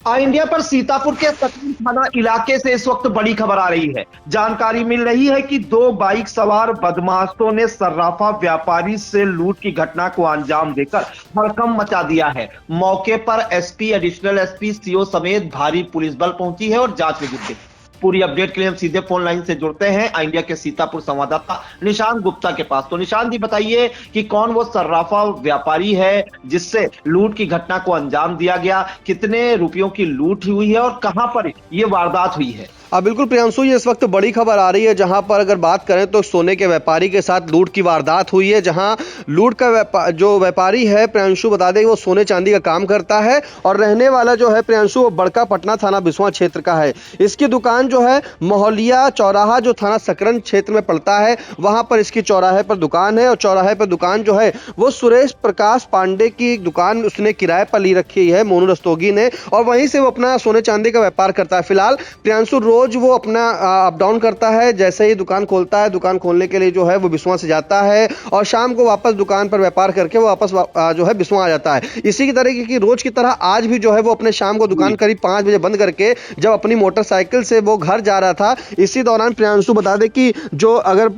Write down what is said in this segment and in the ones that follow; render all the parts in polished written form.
India पर सीतापुर के सकरी थाना इलाके से इस वक्त बड़ी खबर आ रही है। जानकारी मिल रही है कि दो बाइक सवार बदमाशों ने सर्राफा व्यापारी से लूट की घटना को अंजाम देकर हड़कंप मचा दिया है। मौके पर एसपी, एडिशनल एसपी, सीओ समेत भारी पुलिस बल पहुंची है और जांच में जुट गई। पूरी अपडेट के लिए हम सीधे फोन लाइन से जुड़ते हैं इंडिया के सीतापुर संवाददाता निशांत गुप्ता के पास। तो निशांत जी, बताइए कि कौन वो सर्राफा व्यापारी है जिससे लूट की घटना को अंजाम दिया गया, कितने रुपयों की लूट हुई है और कहां पर ये वारदात हुई है? बिल्कुल प्रियांशु, ये इस वक्त बड़ी खबर आ रही है जहां पर अगर बात करें तो सोने के व्यापारी के साथ लूट की वारदात हुई है। जहां लूट का जो व्यापारी है प्रियांशु, बता दें वो सोने चांदी का काम करता है और रहने वाला जो है प्रियांशु वो बड़का पटना थाना बिस्वा क्षेत्र का है। इसकी दुकान जो है मोहलिया चौराहा जो थाना सकरन क्षेत्र में पड़ता है, वहां पर इसकी चौराहे पर दुकान है और चौराहे पर दुकान जो है वो सुरेश प्रकाश पांडे की दुकान उसने किराए पर ली रखी है मोनू रस्तोगी ने, और वहीं से वो अपना सोने चांदी का व्यापार करता है। फिलहाल प्रियांशु रोज वो अपना अप डाउन करता है, जैसे ही दुकान खोलता है, दुकान खोलने के लिए जो है वो बिस्वा से जाता है और शाम को वापस दुकान पर व्यापार करके वो वापस जो है बिस्वा आ जाता है। इसी की तरीके की रोज की तरह आज भी जो है वो अपने शाम को दुकान करीब 5 बजे बंद करके जब अपनी मोटरसाइकिल से वो घर जा रहा था, इसी दौरान प्रियांशु बता दे कि जो अगर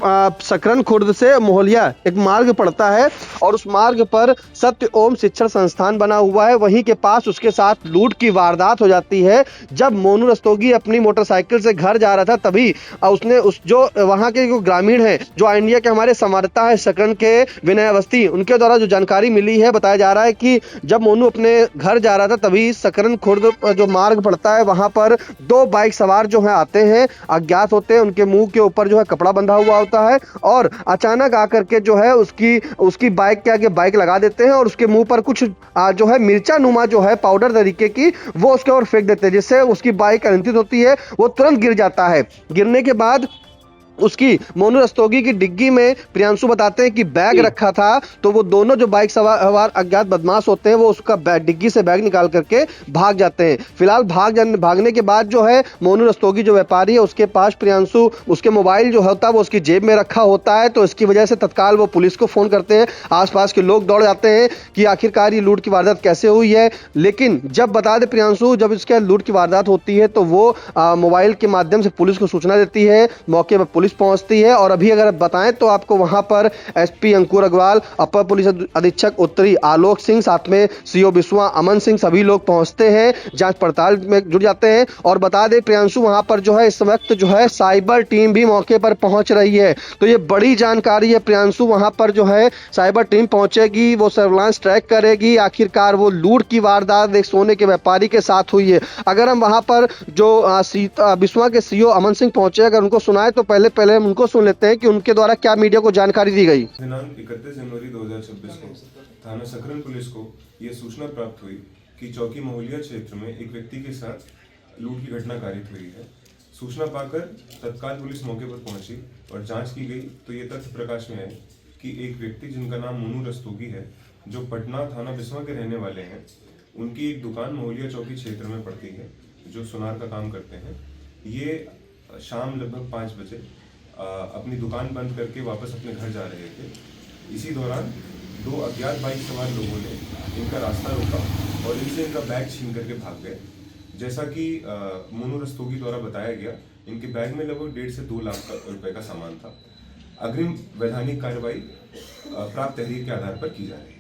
सकरन खुर्द से मोहलिया एक मार्ग पड़ता है और उस मार्ग पर सत्य ओम शिक्षण संस्थान बना हुआ है, वहीं के पास उसके साथ लूट की वारदात हो जाती है। जब मोनू रस्तोगी अपनी मोटरसाइकिल से घर जा रहा था तभी उसने उस जो वहां के जो ग्रामीण है, जो इंडिया के हमारे संवाददाता है सकरन के विनय अवस्थी, उनके द्वारा जो जानकारी मिली है, बताया जा रहा है कि जब मोनू अपने घर जा रहा था तभी सकरन खुर्द जो मार्ग पड़ता है वहां पर दो बाइक सवार जो है आते हैं, अज्ञात होते हैं, उनके मुंह के ऊपर जो है कपड़ा बंधा हुआ होता है और अचानक आकर के जो है उसकी बाइक के आगे बाइक लगा देते हैं और उसके मुंह पर कुछ जो है मिर्चा नुमा जो है पाउडर तरीके की वो उसके ओर फेंक देते हैं, जिससे उसकी बाइक अनियंत्रित होती है, वो तुरंत गिर जाता है। गिरने के बाद उसकी मोनू रस्तोगी की डिग्गी में प्रियांशु बताते हैं कि बैग रखा था, तो वो दोनों जो बाइक सवार अज्ञात बदमाश होते हैं वो उसका डिग्गी से बैग निकाल करके भाग जाते हैं। फिलहाल भागने के बाद जो है मोनू रस्तोगी जो व्यापारी है उसके पास प्रियांशु उसके मोबाइल जो होता है वो उसकी जेब में रखा होता है, तो इसकी वजह से तत्काल वो पुलिस को फोन करते हैं। आसपास के लोग दौड़ जाते हैं कि आखिरकार ये लूट की वारदात कैसे हुई है। लेकिन जब बता दे प्रियांशु, जब इसके लूट की वारदात होती है तो वो मोबाइल के माध्यम से पुलिस को सूचना देती है, मौके पर पुलिस पहुंचती है और अभी अगर बताएं तो आपको वहां पर एसपी अंकुर अग्रवाल, अपर पुलिस अधीक्षक उत्तरी आलोक सिंह, साथ में सीओ बिस्वा अमन सिंह, सभी लोग पहुंचते हैं, जांच पड़ताल में जुट जाते हैं। और बता दें प्रियांशु, वहां पर जो है इस वक्त जो है साइबर टीम भी मौके पर पहुंच रही है, तो ये बड़ी जानकारी है प्रियांशु। वहां पर जो है साइबर टीम पहुंचेगी, वो सर्विलांस ट्रैक करेगी, आखिरकार वो लूट की वारदात एक सोने के व्यापारी के साथ हुई है। अगर हम वहां पर जो बिस्वा के सीओ अमन सिंह पहुंचे, अगर उनको सुनाए तो पहले हम उनको सुन लेते हैं कि उनके द्वारा क्या मीडिया को जानकारी दी गई। दिनांक 31 जनवरी 2026 को थाना सकरन पुलिस को यह सूचना प्राप्त हुई कि चौकी मोहलिया क्षेत्र में एक व्यक्ति के साथ लूट की घटना कारित हुई है। सूचना पाकर तत्काल पुलिस मौके पर पहुंची और जांच की गई तो ये तथ्य प्रकाश में आए कि एक व्यक्ति जिनका नाम मोनू रस्तोगी है, जो पटना थाना बिस्वा के रहने वाले हैं, उनकी एक दुकान मोहलिया चौकी क्षेत्र में पड़ती है, जो सुनार का काम करते हैं। ये शाम लगभग 5 बजे अपनी दुकान बंद करके वापस अपने घर जा रहे थे। इसी दौरान दो अज्ञात बाइक सवार लोगों ने इनका रास्ता रोका और इनसे इनका बैग छीन करके भाग गए। जैसा कि मोनू रस्तोगी द्वारा बताया गया, इनके बैग में लगभग 1.5 से 2 लाख रुपए का सामान था। अग्रिम वैधानिक कार्रवाई प्राप्त तहरीर के आधार पर की जा रही है।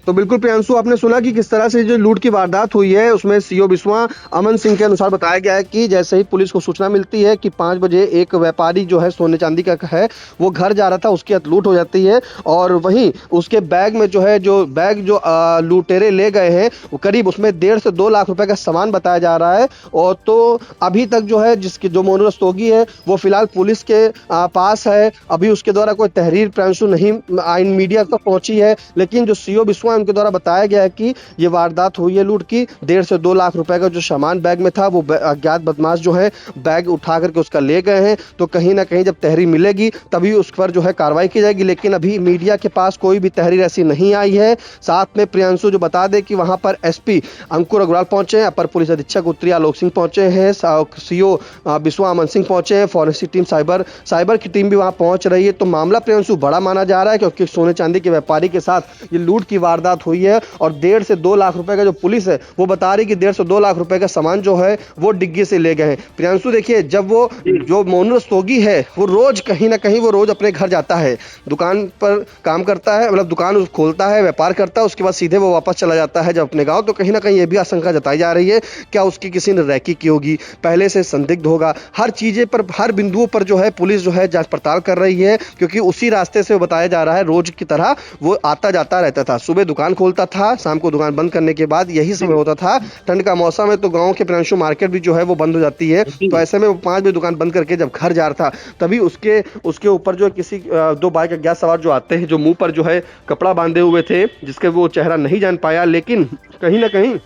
तो बिल्कुल प्रियांशु, आपने सुना कि किस तरह से जो लूट की वारदात हुई है, उसमें सीओ बिस्वा अमन सिंह के अनुसार बताया गया है कि जैसे ही पुलिस को सूचना मिलती है कि 5 बजे एक व्यापारी जो है सोने चांदी का है वो घर जा रहा था, उसकी लूट हो जाती है और वहीं उसके बैग में जो है जो लुटेरे ले गए हैं वो करीब उसमें 1.5 से 2 लाख रुपए का सामान बताया जा रहा है। और तो अभी तक जो है जिसकी जो मोनू रस्तोगी है वो फिलहाल पुलिस के पास है। अभी उसके द्वारा कोई तहरीर प्रियांशु नहीं आइन मीडिया तक पहुंची है, लेकिन जो सीओ बिस्वा उनके द्वारा बताया गया है कि ये वारदात हुई है लूट की। 1.5 से 2 लाख रुपए का जो सामान बैग में था वो अज्ञात बदमाश जो है बैग उठा करके उसका ले गए हैं। तो कहीं ना कहीं जब तहरीर मिलेगी तभी उस पर जो है कार्रवाई की जाएगी, लेकिन अभी मीडिया के पास कोई भी तहरीर ऐसी नहीं आई है। साथ में प्रियांशु जो बता दे कि वहां पर एसपी अंकुर अग्रवाल पहुंचे हैं, अपर पुलिस अधीक्षक उत्तरी आलोक सिंह पहुंचे हैं, सीओ बिस्वा अमन सिंह पहुंचे हैं, फॉरेंसिक टीम साइबर की टीम भी वहां पहुंच रही है। तो मामला प्रियांशु बड़ा माना जा रहा है क्योंकि सोने चांदी के व्यापारी के साथ ये लूट की वारदात वारदात हुई है और 1.5 से 2 लाख रुपए का जो पुलिस है वो बता रही कि 1.5 से 2 लाख रुपए का सामान जो है वो डिग्गी से ले गए हैं। प्रियांशु देखिए, जब वो जो मोनू रस्तोगी है वो रोज कहीं ना कहीं वो रोज अपने घर जाता है, दुकान पर काम करता है, मतलब दुकान खोलता है, व्यापार करता है, उसके बाद सीधे वो वापस चला जाता है जब अपने गाँव। तो कहीं ना कहीं ये भी आशंका जताई जा रही है क्या उसकी किसी ने रैकी की होगी, पहले से संदिग्ध होगा। हर चीजें पर, हर बिंदुओं पर जो है पुलिस जो है जांच पड़ताल कर रही है, क्योंकि उसी रास्ते से बताया जा रहा है रोज की तरह वो आता जाता रहता था। सुबह दुकान खोलता था, शाम को दुकान बंद करने के बाद यही समय होता था। ठंड का मौसम है तो गांव के प्रियांशु मार्केट भी जो है वो बंद हो जाती है, तो ऐसे में वो 5 बजे दुकान बंद करके जब घर जा रहा था तभी उसके ऊपर जो किसी 2 बाइक अज्ञात सवार जो आते हैं, जो मुंह पर जो है कपड़ा बांधे हुए थे, जिसके वो चेहरा नहीं जान पाया, लेकिन कहीं ना कहीं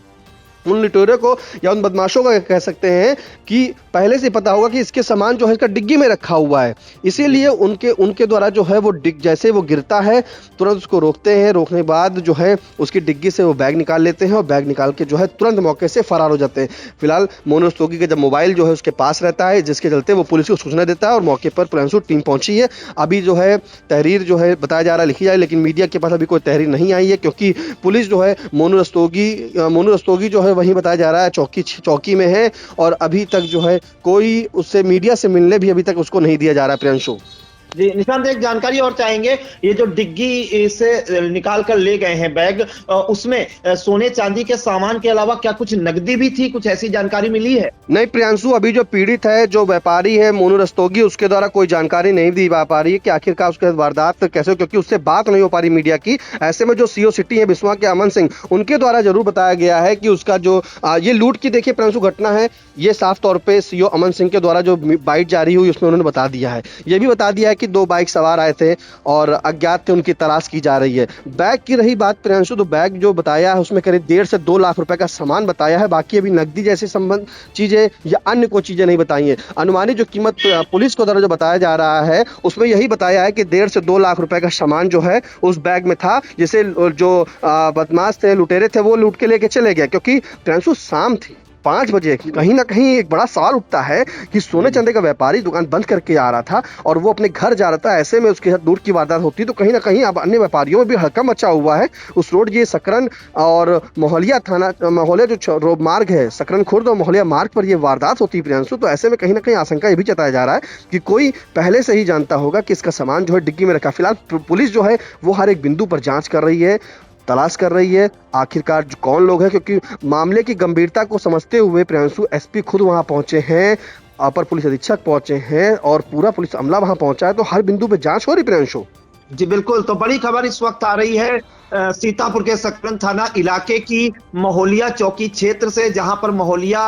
उन लुटेरों को या उन बदमाशों का कह सकते हैं कि पहले से पता होगा कि इसके सामान जो है इसका डिग्गी में रखा हुआ है, इसीलिए उनके द्वारा जो है वो जैसे वो गिरता है तुरंत उसको रोकते हैं। रोकने के बाद जो है उसकी डिग्गी से वो बैग निकाल लेते हैं और बैग निकाल के जो है तुरंत मौके से फरार हो जाते हैं। फिलहाल मोनू रस्तोगी का जब मोबाइल जो है उसके पास रहता है, जिसके चलते वो पुलिस को सूचना देता है और मौके पर प्रियांशु टीम पहुंची है। अभी जो है तहरीर जो है बताया जा रहा है लिखी जाए, लेकिन मीडिया के पास अभी कोई तहरीर नहीं आई है, क्योंकि पुलिस जो है मोनू रस्तोगी जो है वहीं बताया जा रहा है चौकी में है और अभी तक जो है कोई उससे मीडिया से मिलने भी अभी तक उसको नहीं दिया जा रहा है। प्रियांशु जी निशांत, एक जानकारी और चाहेंगे, ये जो डिग्गी से निकाल कर ले गए हैं बैग, उसमें सोने चांदी के सामान के अलावा क्या कुछ नकदी भी थी, कुछ ऐसी जानकारी मिली है? नहीं प्रियांशु, अभी जो पीड़ित है, जो व्यापारी है मोनू रस्तोगी, उसके द्वारा कोई जानकारी नहीं दी जा पा रही है कि आखिरकार उसके वारदात कैसे, क्योंकि उससे बात नहीं हो पा रही मीडिया की। ऐसे में जो सीओ सिटी है बिस्वा के अमन सिंह, उनके द्वारा जरूर बताया गया है कि उसका जो ये लूट की देखिए प्रियांशु घटना है, ये साफ तौर पे सीओ अमन सिंह के द्वारा जो बाइट जारी हुई उसमें उन्होंने बता दिया है। ये भी बता दिया है कि 2 बाइक सवार आए थे और अज्ञात थे, उनकी तलाश की जा रही है। बैग की रही बात प्रियांशु, तो बैग जो बताया है उसमें करीब 1.5 से 2 लाख रुपए का सामान बताया है। बाकी अभी नकदी जैसी संबंध चीजें या अन्य कोई चीजें नहीं बताई है। अनुमानित जो कीमत पुलिस को द्वारा जो बताया जा रहा है उसमें यही बताया है कि 1.5 से 2 लाख रुपए का सामान जो है उस बैग में था, जिसे जो बदमाश थे, लुटेरे थे, वो लूट के लेके चले गए। क्योंकि प्रियांशु शाम थी 5 बजे, कहीं ना कहीं एक बड़ा सवाल उठता है कि सोने चांदी का व्यापारी दुकान बंद करके आ रहा था और वो अपने घर जा रहा था, ऐसे में उसके साथ लूट की वारदात होती, तो कहीं ना कहीं अब अन्य व्यापारियों में भी हड़कंप मचा हुआ है। उस रोड ये सकरन और मोहलिया थाना, मोहलिया जो मार्ग है, सकरन खुर्द और मोहलिया मार्ग पर ये वारदात होती है प्रियांशु। तो ऐसे में कहीं ना कहीं आशंका ये भी जताया जा रहा है कि कोई पहले से ही जानता होगा कि इसका सामान जो है डिग्गी में रखा। फिलहाल पुलिस जो है वो हर एक बिंदु पर जांच कर रही है, तलाश कर रही है आखिरकार कौन लोग हैं, क्योंकि मामले की गंभीरता को समझते हुए प्रियांशु एसपी खुद वहां पहुंचे हैं, अपर पुलिस अधीक्षक पहुंचे हैं और पूरा पुलिस अमला वहां पहुंचा है। तो हर बिंदु पे जांच हो रही प्रियांशु। जी बिल्कुल, तो बड़ी खबर इस वक्त आ रही है सीतापुर के सकरन थाना इलाके की महोलिया चौकी क्षेत्र से, जहां पर महोलिया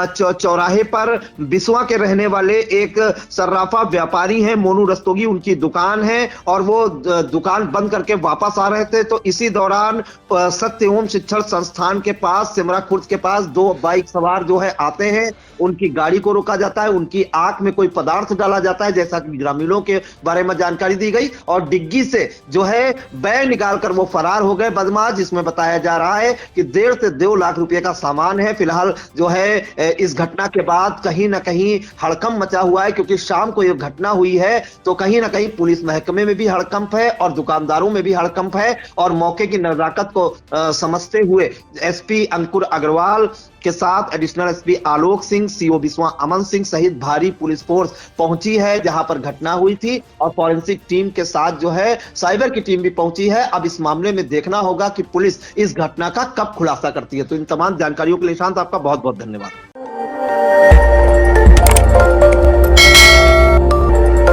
चौराहे पर बिस्वा के रहने वाले एक सर्राफा व्यापारी हैं मोनू रस्तोगी, उनकी दुकान है और वो दुकान बंद करके वापस आ रहे थे। तो इसी दौरान सत्य एवं शिक्षण संस्थान के पास, सिमरा खुर्द के पास 2 बाइक सवार जो है आते हैं, उनकी गाड़ी को रोका जाता है, उनकी आंख में कोई पदार्थ डाला जाता है, जैसा कि ग्रामीणों के बारे में जानकारी दी गई, और डिग्गी से जो है बैग निकालकर वो फरार हो गए बदमाश, जिसमें बताया जा रहा है कि 1.5 से 2 लाख रुपए का सामान है। फिलहाल जो है इस घटना के बाद कहीं ना कहीं हड़कंप मचा हुआ है, क्योंकि शाम को यह घटना हुई है तो कहीं ना कहीं पुलिस महकमे में भी हड़कंप है और दुकानदारों में भी हड़कंप है। और मौके की नजाकत को समझते हुए एसपी अंकुर अग्रवाल के साथ additional SP Alok Singh, CO Biswa Aman Singh सहित भारी पुलिस फोर्स पहुंची है जहां पर घटना हुई थी, और फॉरेंसिक टीम के साथ जो है साइबर की टीम भी पहुंची है। अब इस मामले में देखना होगा कि पुलिस इस घटना का कब खुलासा करती है। तो इन तमाम जानकारियों के लिए शांत आपका बहुत बहुत धन्यवाद।